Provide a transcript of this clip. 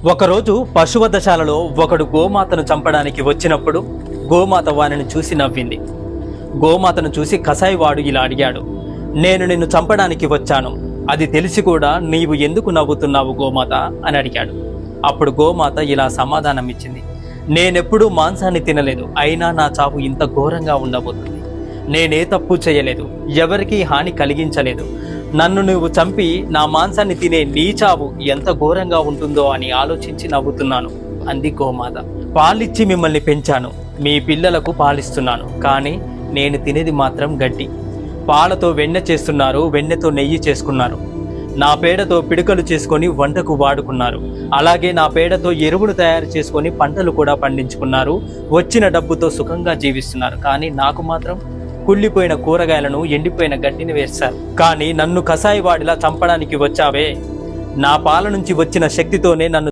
ఒకరోజు పశువధశాలలో ఒకడు గోమాతను చంపడానికి వచ్చినప్పుడు గోమాత వానిని చూసి నవ్వింది. గోమాతను చూసి కసాయివాడు ఇలా అడిగాడు, నేను నిన్ను చంపడానికి వచ్చాను, అది తెలిసి కూడా నీవు ఎందుకు నవ్వుతున్నావు గోమాత అని అడిగాడు. అప్పుడు గోమాత ఇలా సమాధానం ఇచ్చింది, నేనెప్పుడూ మాంసాన్ని తినలేదు, అయినా నా చావు ఇంత ఘోరంగా ఉండబోతుంది. నేనే తప్పు చేయలేదు, ఎవరికీ హాని కలిగించలేదు. నన్ను నువ్వు చంపి నా మాంసాన్ని తినే నీ చావు ఎంత ఘోరంగా ఉంటుందో అని ఆలోచించి నవ్వుతున్నాను అంది గోమాత. పాలిచ్చి మిమ్మల్ని పెంచాను, మీ పిల్లలకు పాలిస్తున్నాను, కానీ నేను తినేది మాత్రం గడ్డి. పాలతో వెన్న చేస్తున్నారు, వెన్నెతో నెయ్యి చేసుకున్నారు. నా పేడతో పిడకలు చేసుకొని వంటకు వాడుకున్నారు. అలాగే నా పేడతో ఎరువును తయారు చేసుకొని పంటలు కూడా పండించుకున్నారు. వచ్చిన డబ్బుతో సుఖంగా జీవిస్తున్నారు. కానీ నాకు మాత్రం కుళ్ళిపోయిన కూరగాయలను, ఎండిపోయిన గడ్డిని వేస్తారు. కానీ నన్ను కసాయివాడిలా చంపడానికి వచ్చావే, నా పాల నుంచి వచ్చిన శక్తితోనే నన్ను